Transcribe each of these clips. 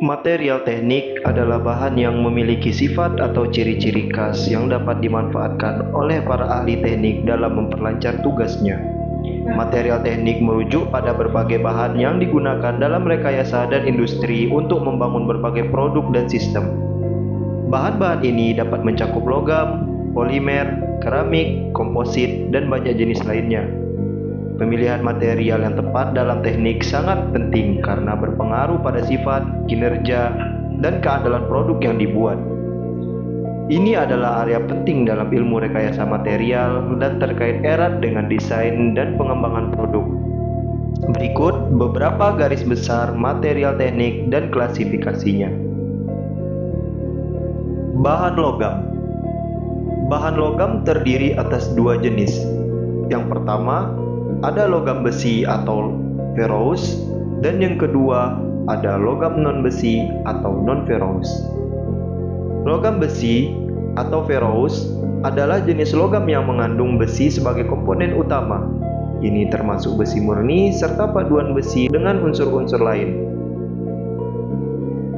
Material teknik adalah bahan yang memiliki sifat atau ciri-ciri khas yang dapat dimanfaatkan oleh para ahli teknik dalam memperlancar tugasnya. Material teknik merujuk pada berbagai bahan yang digunakan dalam rekayasa dan industri untuk membangun berbagai produk dan sistem. Bahan-bahan ini dapat mencakup logam, polimer, keramik, komposit, dan banyak jenis lainnya. Pemilihan material yang tepat dalam teknik sangat penting karena berpengaruh pada sifat, kinerja, dan keandalan produk yang dibuat. Ini adalah area penting dalam ilmu rekayasa material dan terkait erat dengan desain dan pengembangan produk. Berikut beberapa garis besar material teknik dan klasifikasinya. Bahan logam. Bahan logam terdiri atas dua jenis. Yang pertama, ada logam besi atau ferrous, dan yang kedua ada logam non-besi atau non-ferrous. Logam besi atau ferrous adalah jenis logam yang mengandung besi sebagai komponen utama. Ini termasuk besi murni serta paduan besi dengan unsur-unsur lain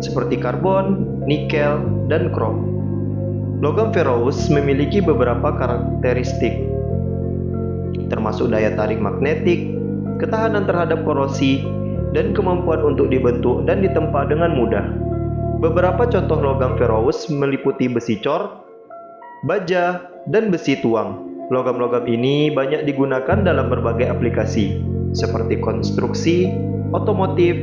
seperti karbon, nikel, dan krom. Logam ferrous memiliki beberapa karakteristik termasuk daya tarik magnetik, ketahanan terhadap korosi, dan kemampuan untuk dibentuk dan ditempa dengan mudah. Beberapa contoh logam ferrous meliputi besi cor, baja, dan besi tuang. Logam-logam ini banyak digunakan dalam berbagai aplikasi, seperti konstruksi, otomotif,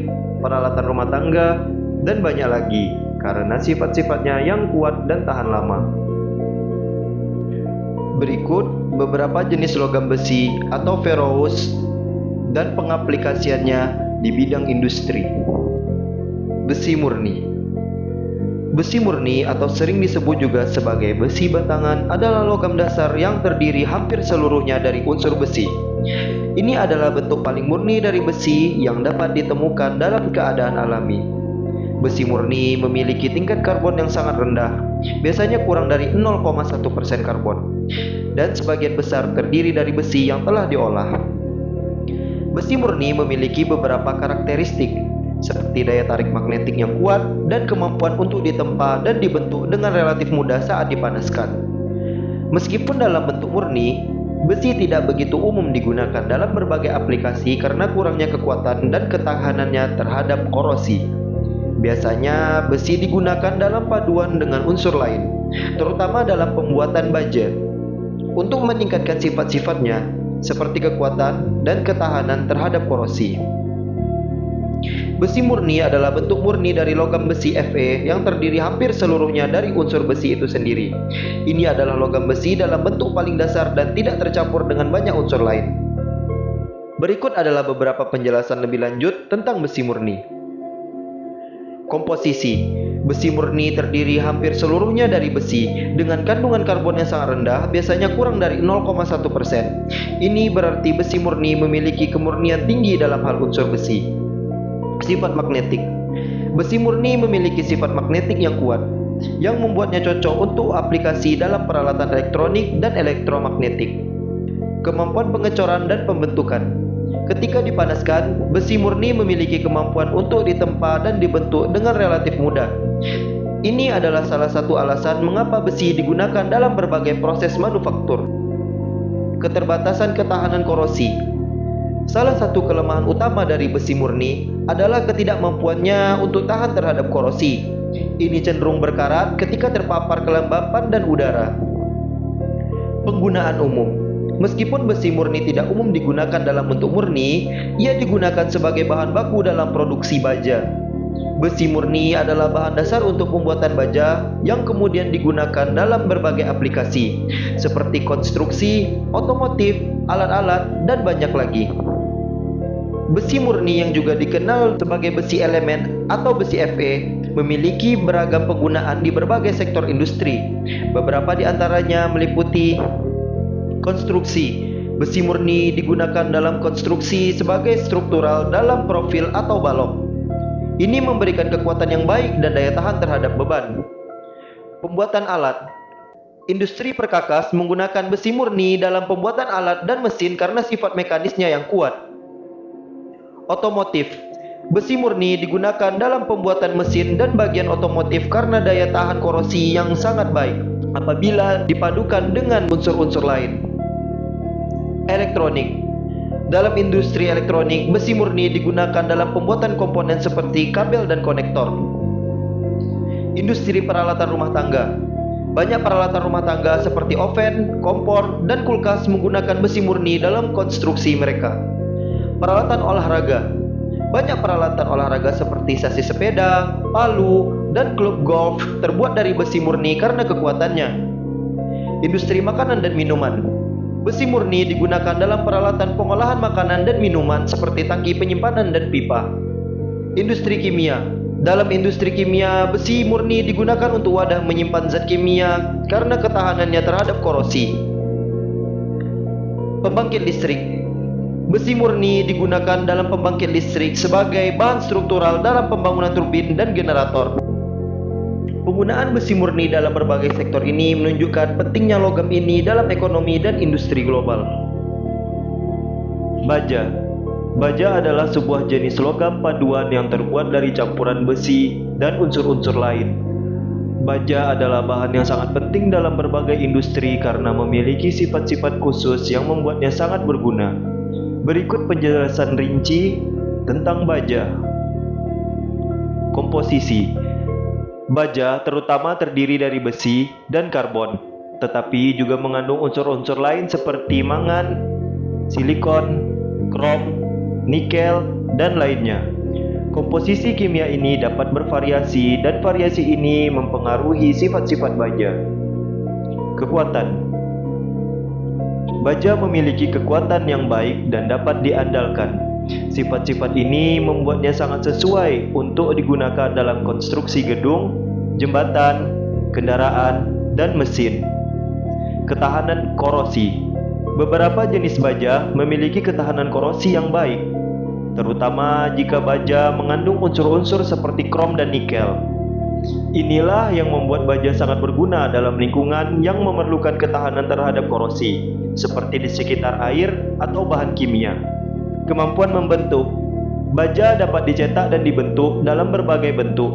peralatan rumah tangga, dan banyak lagi, karena sifat-sifatnya yang kuat dan tahan lama. Berikut beberapa jenis logam besi atau ferrous dan pengaplikasiannya di bidang industri. Besi murni. Besi murni atau sering disebut juga sebagai besi batangan adalah logam dasar yang terdiri hampir seluruhnya dari unsur besi. Ini adalah bentuk paling murni dari besi yang dapat ditemukan dalam keadaan alami. Besi murni memiliki tingkat karbon yang sangat rendah, biasanya kurang dari 0,1% karbon, dan sebagian besar terdiri dari besi yang telah diolah. Besi murni memiliki beberapa karakteristik, seperti daya tarik magnetik yang kuat dan kemampuan untuk ditempa dan dibentuk dengan relatif mudah saat dipanaskan. Meskipun dalam bentuk murni, besi tidak begitu umum digunakan dalam berbagai aplikasi karena kurangnya kekuatan dan ketahanannya terhadap korosi. Biasanya besi digunakan dalam paduan dengan unsur lain, terutama dalam pembuatan baja, untuk meningkatkan sifat-sifatnya seperti kekuatan dan ketahanan terhadap korosi. Besi murni adalah bentuk murni dari logam besi Fe yang terdiri hampir seluruhnya dari unsur besi itu sendiri. Ini adalah logam besi dalam bentuk paling dasar dan tidak tercampur dengan banyak unsur lain. Berikut adalah beberapa penjelasan lebih lanjut tentang besi murni. Komposisi. Besi murni terdiri hampir seluruhnya dari besi dengan kandungan karbon yang sangat rendah, biasanya kurang dari 0,1%. Ini berarti besi murni memiliki kemurnian tinggi dalam hal unsur besi. Sifat magnetik. Besi murni memiliki sifat magnetik yang kuat, yang membuatnya cocok untuk aplikasi dalam peralatan elektronik dan elektromagnetik. Kemampuan pengecoran dan pembentukan. Ketika dipanaskan, besi murni memiliki kemampuan untuk ditempa dan dibentuk dengan relatif mudah. Ini adalah salah satu alasan mengapa besi digunakan dalam berbagai proses manufaktur. Keterbatasan ketahanan korosi. Salah satu kelemahan utama dari besi murni adalah ketidakmampuannya untuk tahan terhadap korosi. Ini cenderung berkarat ketika terpapar kelembapan dan udara. Penggunaan umum. Meskipun besi murni tidak umum digunakan dalam bentuk murni, ia digunakan sebagai bahan baku dalam produksi baja. Besi murni adalah bahan dasar untuk pembuatan baja yang kemudian digunakan dalam berbagai aplikasi, seperti konstruksi, otomotif, alat-alat, dan banyak lagi. Besi murni yang juga dikenal sebagai besi elemen atau besi Fe memiliki beragam penggunaan di berbagai sektor industri. Beberapa di antaranya meliputi konstruksi. Besi murni digunakan dalam konstruksi sebagai struktural dalam profil atau balok. Ini memberikan kekuatan yang baik dan daya tahan terhadap beban. Pembuatan alat. Industri perkakas menggunakan besi murni dalam pembuatan alat dan mesin karena sifat mekanisnya yang kuat. Otomotif. Besi murni digunakan dalam pembuatan mesin dan bagian otomotif karena daya tahan korosi yang sangat baik apabila dipadukan dengan unsur-unsur lain. Elektronik. Dalam industri elektronik, besi murni digunakan dalam pembuatan komponen seperti kabel dan konektor. Industri peralatan rumah tangga. Banyak peralatan rumah tangga seperti oven, kompor, dan kulkas menggunakan besi murni dalam konstruksi mereka. Peralatan olahraga. Banyak peralatan olahraga seperti sasis sepeda, palu, dan klub golf terbuat dari besi murni karena kekuatannya. Industri makanan dan minuman. Besi murni digunakan dalam peralatan pengolahan makanan dan minuman seperti tangki penyimpanan dan pipa. Industri kimia. Dalam industri kimia, besi murni digunakan untuk wadah menyimpan zat kimia karena ketahanannya terhadap korosi. Pembangkit listrik. Besi murni digunakan dalam pembangkit listrik sebagai bahan struktural dalam pembangunan turbin dan generator. Penggunaan besi murni dalam berbagai sektor ini menunjukkan pentingnya logam ini dalam ekonomi dan industri global. Baja. Baja adalah sebuah jenis logam paduan yang terbuat dari campuran besi dan unsur-unsur lain. Baja adalah bahan yang sangat penting dalam berbagai industri karena memiliki sifat-sifat khusus yang membuatnya sangat berguna. Berikut penjelasan rinci tentang baja. Komposisi. Baja terutama terdiri dari besi dan karbon, tetapi juga mengandung unsur-unsur lain seperti mangan, silikon, krom, nikel, dan lainnya. Komposisi kimia ini dapat bervariasi dan variasi ini mempengaruhi sifat-sifat baja. Kekuatan. Baja memiliki kekuatan yang baik dan dapat diandalkan. Sifat-sifat ini membuatnya sangat sesuai untuk digunakan dalam konstruksi gedung, jembatan, kendaraan, dan mesin. Ketahanan korosi. Beberapa jenis baja memiliki ketahanan korosi yang baik, terutama jika baja mengandung unsur-unsur seperti krom dan nikel. Inilah yang membuat baja sangat berguna dalam lingkungan yang memerlukan ketahanan terhadap korosi, seperti di sekitar air atau bahan kimia. Kemampuan membentuk. Baja dapat dicetak dan dibentuk dalam berbagai bentuk.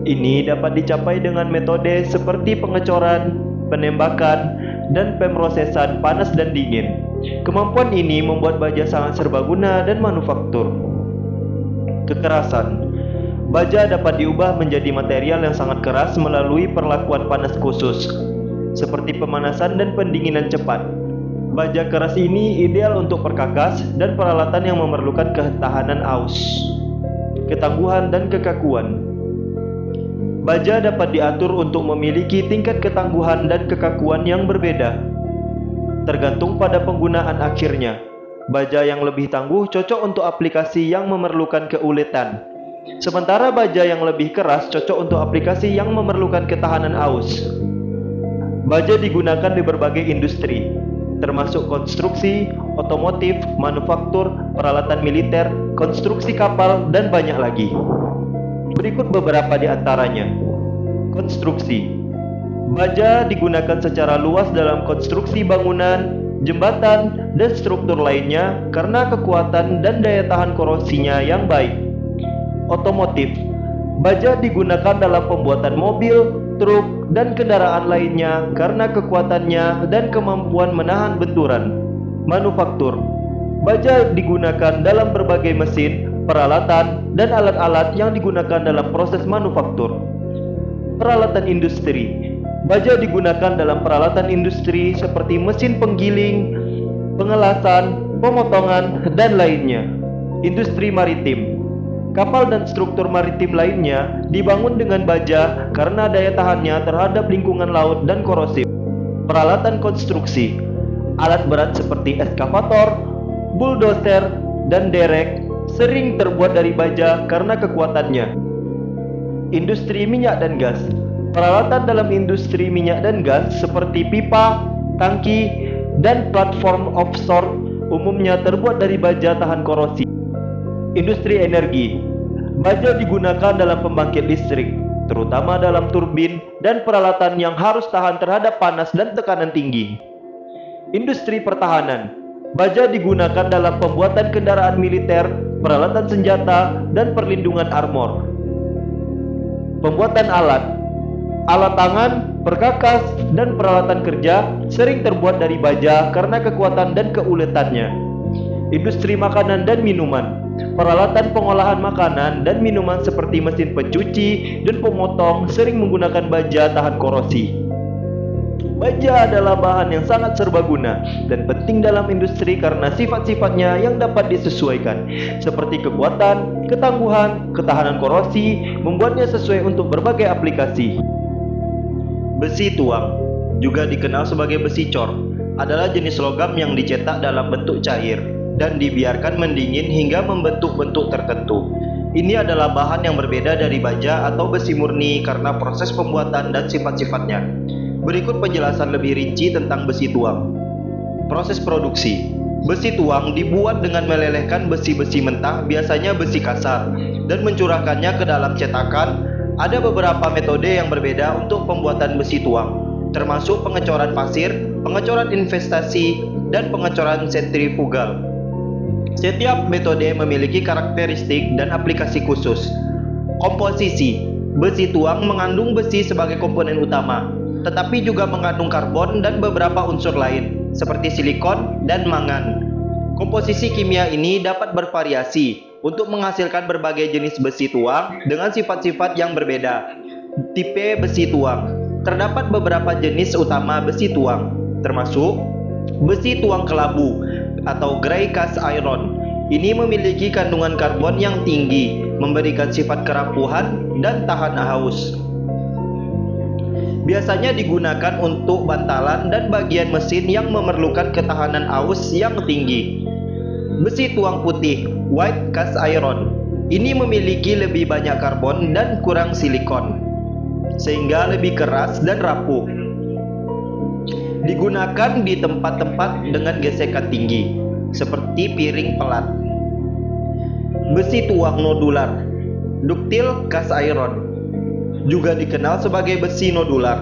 Ini dapat dicapai dengan metode seperti pengecoran, penembakan, dan pemrosesan panas dan dingin. Kemampuan ini membuat baja sangat serbaguna dan manufaktur. Kekerasan. Baja dapat diubah menjadi material yang sangat keras melalui perlakuan panas khusus, seperti pemanasan dan pendinginan cepat. Baja keras ini ideal untuk perkakas dan peralatan yang memerlukan ketahanan aus, ketangguhan, dan kekakuan. Baja dapat diatur untuk memiliki tingkat ketangguhan dan kekakuan yang berbeda, tergantung pada penggunaan akhirnya. Baja yang lebih tangguh cocok untuk aplikasi yang memerlukan keuletan, sementara baja yang lebih keras cocok untuk aplikasi yang memerlukan ketahanan aus. Baja digunakan di berbagai industri, termasuk konstruksi, otomotif, manufaktur, peralatan militer, konstruksi kapal, dan banyak lagi. Berikut beberapa di antaranya. Konstruksi. Baja digunakan secara luas dalam konstruksi bangunan, jembatan, dan struktur lainnya karena kekuatan dan daya tahan korosinya yang baik. Otomotif. Baja digunakan dalam pembuatan mobil, truk, dan kendaraan lainnya karena kekuatannya dan kemampuan menahan benturan. Manufaktur. Baja digunakan dalam berbagai mesin, peralatan, dan alat-alat yang digunakan dalam proses manufaktur. Peralatan industri. Baja digunakan dalam peralatan industri seperti mesin penggiling, pengelasan, pemotongan, dan lainnya. Industri maritim. Kapal dan struktur maritim lainnya dibangun dengan baja karena daya tahannya terhadap lingkungan laut dan korosif. Peralatan konstruksi. Alat berat seperti eskavator, bulldozer, dan derek sering terbuat dari baja karena kekuatannya. Industri minyak dan gas. Peralatan dalam industri minyak dan gas seperti pipa, tangki, dan platform offshore umumnya terbuat dari baja tahan korosi. Industri energi. Baja digunakan dalam pembangkit listrik, terutama dalam turbin dan peralatan yang harus tahan terhadap panas dan tekanan tinggi. Industri pertahanan. Baja digunakan dalam pembuatan kendaraan militer, peralatan senjata, dan perlindungan armor. Pembuatan alat tangan, perkakas, dan peralatan kerja sering terbuat dari baja karena kekuatan dan keuletannya. Industri makanan dan minuman, peralatan pengolahan makanan dan minuman seperti mesin pencuci dan pemotong sering menggunakan baja tahan korosi. Baja adalah bahan yang sangat serbaguna dan penting dalam industri karena sifat-sifatnya yang dapat disesuaikan, seperti kekuatan, ketangguhan, ketahanan korosi, membuatnya sesuai untuk berbagai aplikasi. Besi tuang, juga dikenal sebagai besi cor, adalah jenis logam yang dicetak dalam bentuk cair dan dibiarkan mendingin hingga membentuk bentuk tertentu. Ini adalah bahan yang berbeda dari baja atau besi murni karena proses pembuatan dan sifat-sifatnya. Berikut penjelasan lebih rinci tentang besi tuang. Proses produksi. Besi tuang dibuat dengan melelehkan besi-besi mentah, biasanya besi kasar, dan mencurahkannya ke dalam cetakan. Ada beberapa metode yang berbeda untuk pembuatan besi tuang, termasuk pengecoran pasir, pengecoran investasi, dan pengecoran sentrifugal. Setiap metode memiliki karakteristik dan aplikasi khusus. Komposisi. Besi tuang mengandung besi sebagai komponen utama, tetapi juga mengandung karbon dan beberapa unsur lain, seperti silikon dan mangan. Komposisi kimia ini dapat bervariasi untuk menghasilkan berbagai jenis besi tuang dengan sifat-sifat yang berbeda. Tipe besi tuang. Terdapat beberapa jenis utama besi tuang, termasuk besi tuang kelabu atau gray cast iron. Ini memiliki kandungan karbon yang tinggi, memberikan sifat kerapuhan dan tahan haus. Biasanya digunakan untuk bantalan dan bagian mesin yang memerlukan ketahanan haus yang tinggi. Besi tuang putih, white cast iron. Ini memiliki lebih banyak karbon dan kurang silikon, sehingga lebih keras dan rapuh. Digunakan di tempat-tempat dengan gesekan tinggi, seperti piring pelat. Besi tuang nodular, ductile cast iron, juga dikenal sebagai besi nodular,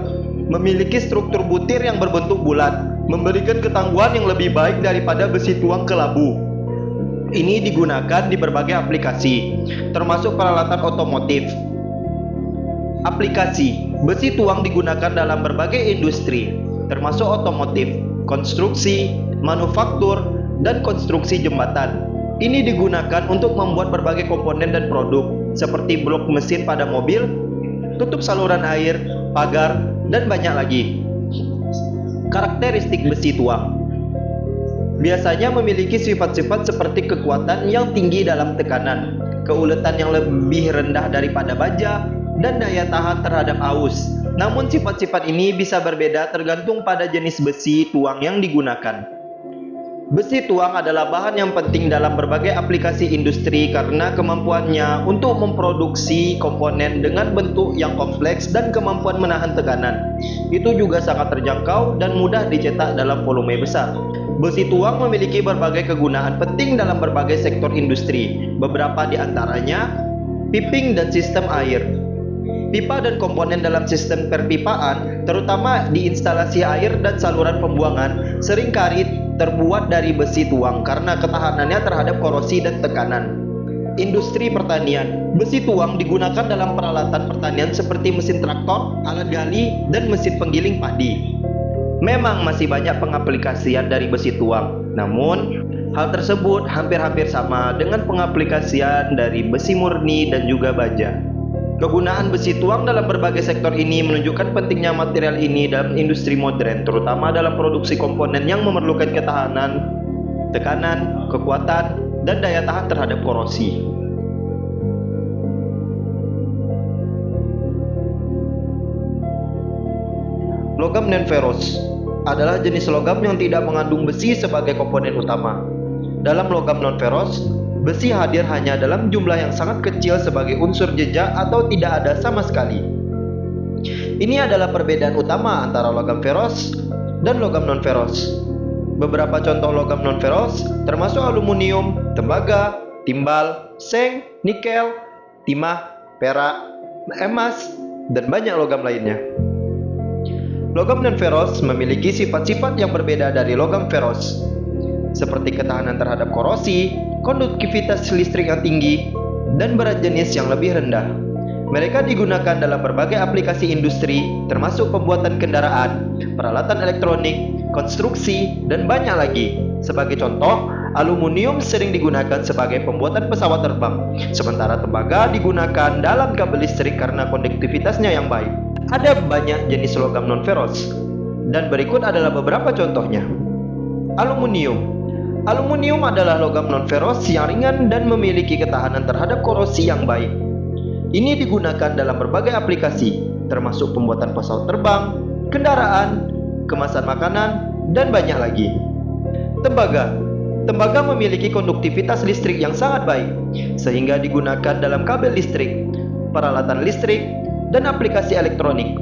memiliki struktur butir yang berbentuk bulat, memberikan ketangguhan yang lebih baik daripada besi tuang kelabu. Ini digunakan di berbagai aplikasi, termasuk peralatan otomotif. Aplikasi besi tuang digunakan dalam berbagai industri, termasuk otomotif, konstruksi, manufaktur, dan konstruksi jembatan. Ini digunakan untuk membuat berbagai komponen dan produk, seperti blok mesin pada mobil, tutup saluran air, pagar, dan banyak lagi. Karakteristik besi tuang biasanya memiliki sifat-sifat seperti kekuatan yang tinggi dalam tekanan, keuletan yang lebih rendah daripada baja, dan daya tahan terhadap arus. Namun sifat-sifat ini bisa berbeda tergantung pada jenis besi tuang yang digunakan. Besi tuang adalah bahan yang penting dalam berbagai aplikasi industri karena kemampuannya untuk memproduksi komponen dengan bentuk yang kompleks dan kemampuan menahan tekanan. Itu juga sangat terjangkau dan mudah dicetak dalam volume besar. Besi tuang memiliki berbagai kegunaan penting dalam berbagai sektor industri. Beberapa di antaranya piping dan sistem air. Pipa dan komponen dalam sistem perpipaan, terutama di instalasi air dan saluran pembuangan, seringkali terbuat dari besi tuang karena ketahanannya terhadap korosi dan tekanan. Industri pertanian. Besi tuang digunakan dalam peralatan pertanian seperti mesin traktor, alat gali, dan mesin penggiling padi. Memang masih banyak pengaplikasian dari besi tuang, namun hal tersebut hampir-hampir sama dengan pengaplikasian dari besi murni dan juga baja. Kegunaan besi tuang dalam berbagai sektor ini menunjukkan pentingnya material ini dalam industri modern, terutama dalam produksi komponen yang memerlukan ketahanan, tekanan, kekuatan, dan daya tahan terhadap korosi. Logam non-ferrous adalah jenis logam yang tidak mengandung besi sebagai komponen utama. Dalam logam non-ferrous, besi hadir hanya dalam jumlah yang sangat kecil sebagai unsur jejak atau tidak ada sama sekali. Ini adalah perbedaan utama antara logam ferrous dan logam non-ferrous. Beberapa contoh logam non-ferrous termasuk aluminium, tembaga, timbal, seng, nikel, timah, perak, emas, dan banyak logam lainnya. Logam non-ferrous memiliki sifat-sifat yang berbeda dari logam ferrous, seperti ketahanan terhadap korosi, konduktivitas listrik yang tinggi, dan berat jenis yang lebih rendah. Mereka digunakan dalam berbagai aplikasi industri, termasuk pembuatan kendaraan, peralatan elektronik, konstruksi, dan banyak lagi. Sebagai contoh, aluminium sering digunakan sebagai pembuatan pesawat terbang, sementara tembaga digunakan dalam kabel listrik karena konduktivitasnya yang baik. Ada banyak jenis logam non-ferrous, dan berikut adalah beberapa contohnya. Aluminium. Aluminium adalah logam non-ferrous yang ringan dan memiliki ketahanan terhadap korosi yang baik. Ini digunakan dalam berbagai aplikasi, termasuk pembuatan pesawat terbang, kendaraan, kemasan makanan, dan banyak lagi. Tembaga. Tembaga memiliki konduktivitas listrik yang sangat baik, sehingga digunakan dalam kabel listrik, peralatan listrik, dan aplikasi elektronik.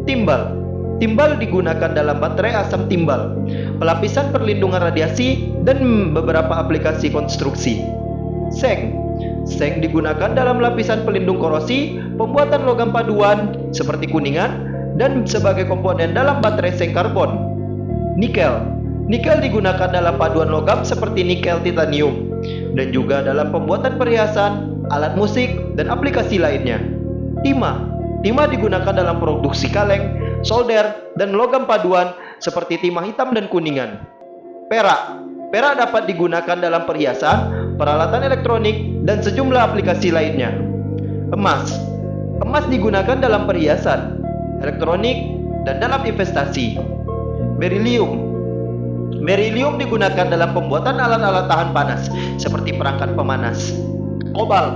Timbal. Timbal digunakan dalam baterai asam timbal, pelapisan perlindungan radiasi, dan beberapa aplikasi konstruksi. Seng. Seng digunakan dalam lapisan pelindung korosi, pembuatan logam paduan seperti kuningan, dan sebagai komponen dalam baterai seng karbon. Nikel. Nikel digunakan dalam paduan logam seperti nikel titanium, dan juga dalam pembuatan perhiasan, alat musik, dan aplikasi lainnya. Timah. Timah digunakan dalam produksi kaleng, solder, dan logam paduan seperti timah hitam dan kuningan. Perak. Perak dapat digunakan dalam perhiasan, peralatan elektronik, dan sejumlah aplikasi lainnya. Emas. Emas digunakan dalam perhiasan, elektronik, dan dalam investasi. Berilium. Berilium digunakan dalam pembuatan alat-alat tahan panas, seperti perangkat pemanas. Kobalt.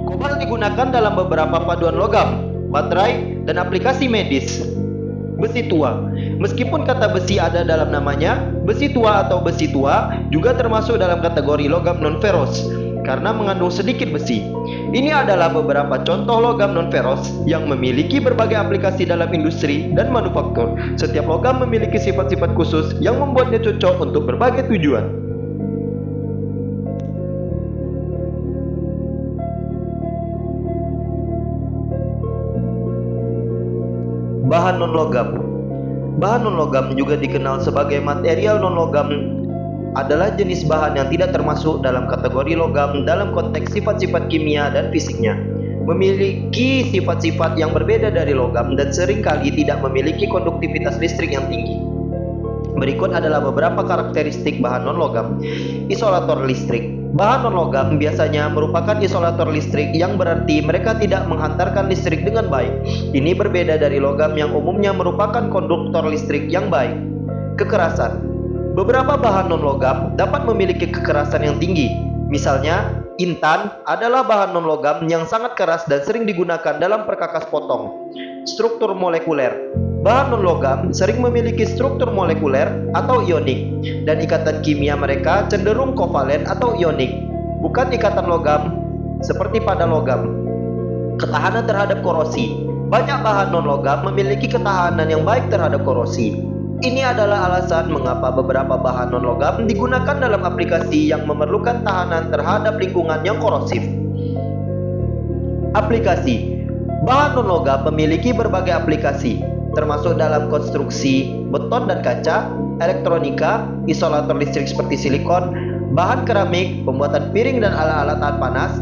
Kobalt digunakan dalam beberapa paduan logam, baterai, dan aplikasi medis. Besi tua. Meskipun kata besi ada dalam namanya, besi tua atau besi tua juga termasuk dalam kategori logam non-ferrous karena mengandung sedikit besi. Ini adalah beberapa contoh logam non-ferrous yang memiliki berbagai aplikasi dalam industri dan manufaktur. Setiap logam memiliki sifat-sifat khusus yang membuatnya cocok untuk berbagai tujuan. Bahan non-logam. Bahan non-logam juga dikenal sebagai material non-logam adalah jenis bahan yang tidak termasuk dalam kategori logam dalam konteks sifat-sifat kimia dan fisiknya. Memiliki sifat-sifat yang berbeda dari logam dan seringkali tidak memiliki konduktivitas listrik yang tinggi. Berikut adalah beberapa karakteristik bahan non-logam. Isolator listrik. Bahan non-logam biasanya merupakan isolator listrik yang berarti mereka tidak menghantarkan listrik dengan baik. Ini berbeda dari logam yang umumnya merupakan konduktor listrik yang baik. Kekerasan. Beberapa bahan non-logam dapat memiliki kekerasan yang tinggi. Misalnya, intan adalah bahan non-logam yang sangat keras dan sering digunakan dalam perkakas potong. Struktur molekuler. Bahan non-logam sering memiliki struktur molekuler atau ionik, dan ikatan kimia mereka cenderung kovalen atau ionik, bukan ikatan logam seperti pada logam. Ketahanan terhadap korosi. Banyak bahan non-logam memiliki ketahanan yang baik terhadap korosi. Ini adalah alasan mengapa beberapa bahan non-logam digunakan dalam aplikasi yang memerlukan tahanan terhadap lingkungan yang korosif. Aplikasi. Bahan non-logam memiliki berbagai aplikasi, termasuk dalam konstruksi, beton dan kaca, elektronika, isolator listrik seperti silikon, bahan keramik, pembuatan piring dan alat-alat tahan panas,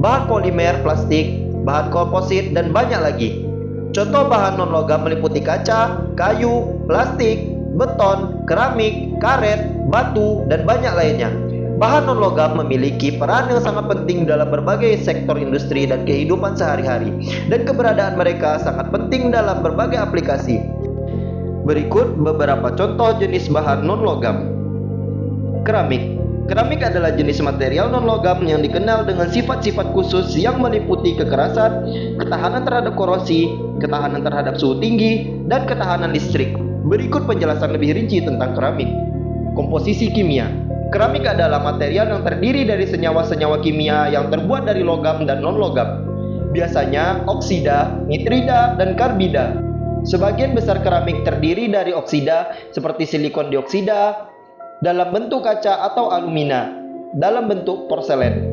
bahan polimer, plastik, bahan komposit, dan banyak lagi. Contoh bahan non-logam meliputi kaca, kayu, plastik, beton, keramik, karet, batu, dan banyak lainnya. Bahan non-logam memiliki peran yang sangat penting dalam berbagai sektor industri dan kehidupan sehari-hari, dan keberadaan mereka sangat penting dalam berbagai aplikasi. Berikut beberapa contoh jenis bahan non-logam. Keramik. Keramik adalah jenis material non-logam yang dikenal dengan sifat-sifat khusus yang meliputi kekerasan, ketahanan terhadap korosi, ketahanan terhadap suhu tinggi, dan ketahanan listrik. Berikut penjelasan lebih rinci tentang keramik. Komposisi kimia. Keramik adalah material yang terdiri dari senyawa-senyawa kimia yang terbuat dari logam dan non-logam. Biasanya oksida, nitrida, dan karbida. Sebagian besar keramik terdiri dari oksida seperti silikon dioksida dalam bentuk kaca atau alumina dalam bentuk porselen.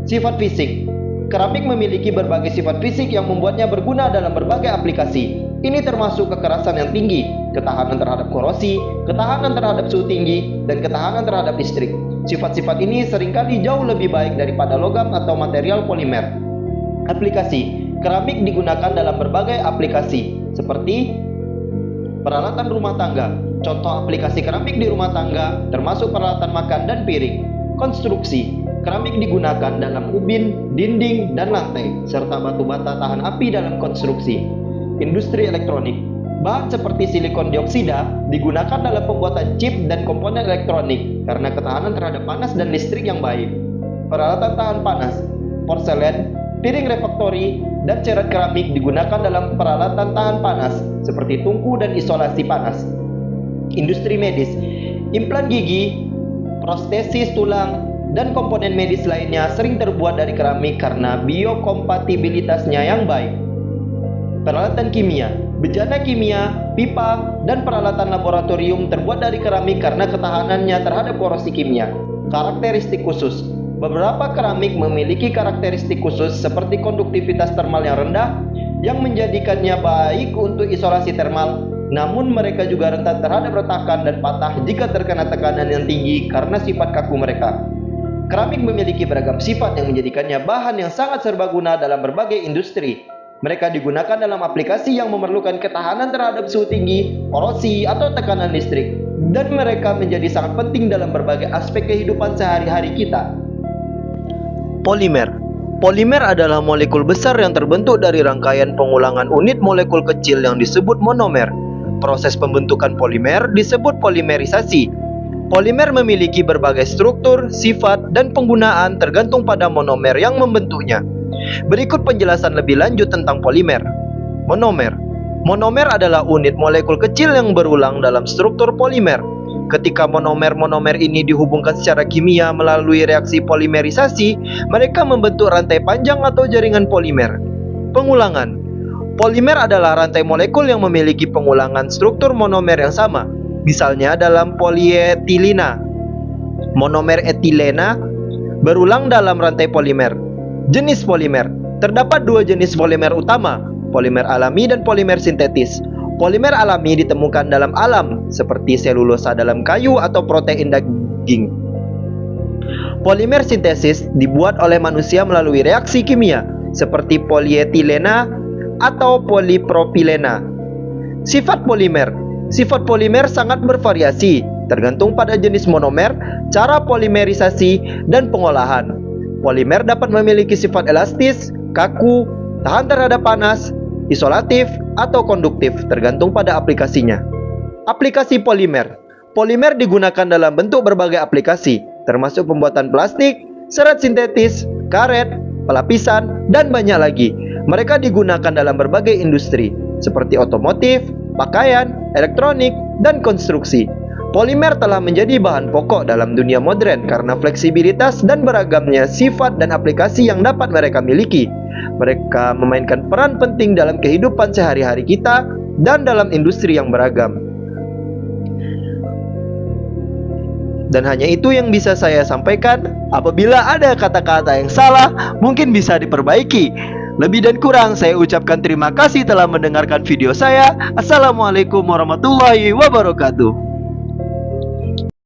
Sifat fisik. Keramik memiliki berbagai sifat fisik yang membuatnya berguna dalam berbagai aplikasi. Ini termasuk kekerasan yang tinggi, ketahanan terhadap korosi, ketahanan terhadap suhu tinggi, dan ketahanan terhadap listrik. Sifat-sifat ini seringkali jauh lebih baik daripada logam atau material polimer. Aplikasi. Keramik digunakan dalam berbagai aplikasi, seperti peralatan rumah tangga. Contoh aplikasi keramik di rumah tangga termasuk peralatan makan dan piring. Konstruksi. Keramik digunakan dalam ubin, dinding, dan lantai, serta batu bata tahan api dalam konstruksi. Industri elektronik. Bahan seperti silikon dioksida digunakan dalam pembuatan chip dan komponen elektronik karena ketahanan terhadap panas dan listrik yang baik. Peralatan tahan panas. Porselen, piring refraktori, dan ceret keramik digunakan dalam peralatan tahan panas seperti tungku dan isolasi panas. Industri medis. Implan gigi, prostesis tulang, dan komponen medis lainnya sering terbuat dari keramik karena biokompatibilitasnya yang baik. Peralatan kimia. Bejana kimia, pipa, dan peralatan laboratorium terbuat dari keramik karena ketahanannya terhadap korosi kimia. Karakteristik khusus. Beberapa keramik memiliki karakteristik khusus seperti konduktivitas termal yang rendah yang menjadikannya baik untuk isolasi termal, namun mereka juga rentan terhadap retakan dan patah jika terkena tekanan yang tinggi karena sifat kaku mereka. Keramik memiliki beragam sifat yang menjadikannya bahan yang sangat serbaguna dalam berbagai industri. Mereka digunakan dalam aplikasi yang memerlukan ketahanan terhadap suhu tinggi, korosi, atau tekanan listrik, dan mereka menjadi sangat penting dalam berbagai aspek kehidupan sehari-hari kita. Polimer. Polimer adalah molekul besar yang terbentuk dari rangkaian pengulangan unit molekul kecil yang disebut monomer. Proses pembentukan polimer disebut polimerisasi. Polimer memiliki berbagai struktur, sifat, dan penggunaan tergantung pada monomer yang membentuknya. Berikut penjelasan lebih lanjut tentang polimer. Monomer. Monomer adalah unit molekul kecil yang berulang dalam struktur polimer. Ketika monomer-monomer ini dihubungkan secara kimia melalui reaksi polimerisasi, mereka membentuk rantai panjang atau jaringan polimer. Pengulangan. Polimer adalah rantai molekul yang memiliki pengulangan struktur monomer yang sama. Misalnya dalam polietilena, monomer etilena berulang dalam rantai polimer. Jenis polimer. Terdapat dua jenis polimer utama, polimer alami dan polimer sintetis. Polimer alami ditemukan dalam alam, seperti selulosa dalam kayu atau protein daging. Polimer sintesis dibuat oleh manusia melalui reaksi kimia, seperti polietilena atau polipropilena. Sifat polimer. Sifat polimer sangat bervariasi, tergantung pada jenis monomer, cara polimerisasi, dan pengolahan. Polimer dapat memiliki sifat elastis, kaku, tahan terhadap panas, isolatif, atau konduktif, tergantung pada aplikasinya. Aplikasi polimer. Polimer digunakan dalam bentuk berbagai aplikasi, termasuk pembuatan plastik, serat sintetis, karet, pelapisan, dan banyak lagi. Mereka digunakan dalam berbagai industri, seperti otomotif, pakaian, elektronik, dan konstruksi. Polimer telah menjadi bahan pokok dalam dunia modern karena fleksibilitas dan beragamnya sifat dan aplikasi yang dapat mereka miliki. Mereka memainkan peran penting dalam kehidupan sehari-hari kita dan dalam industri yang beragam. Dan hanya itu yang bisa saya sampaikan. Apabila ada kata-kata yang salah, mungkin bisa diperbaiki. Lebih dan kurang saya ucapkan terima kasih telah mendengarkan video saya. Assalamualaikum warahmatullahi wabarakatuh.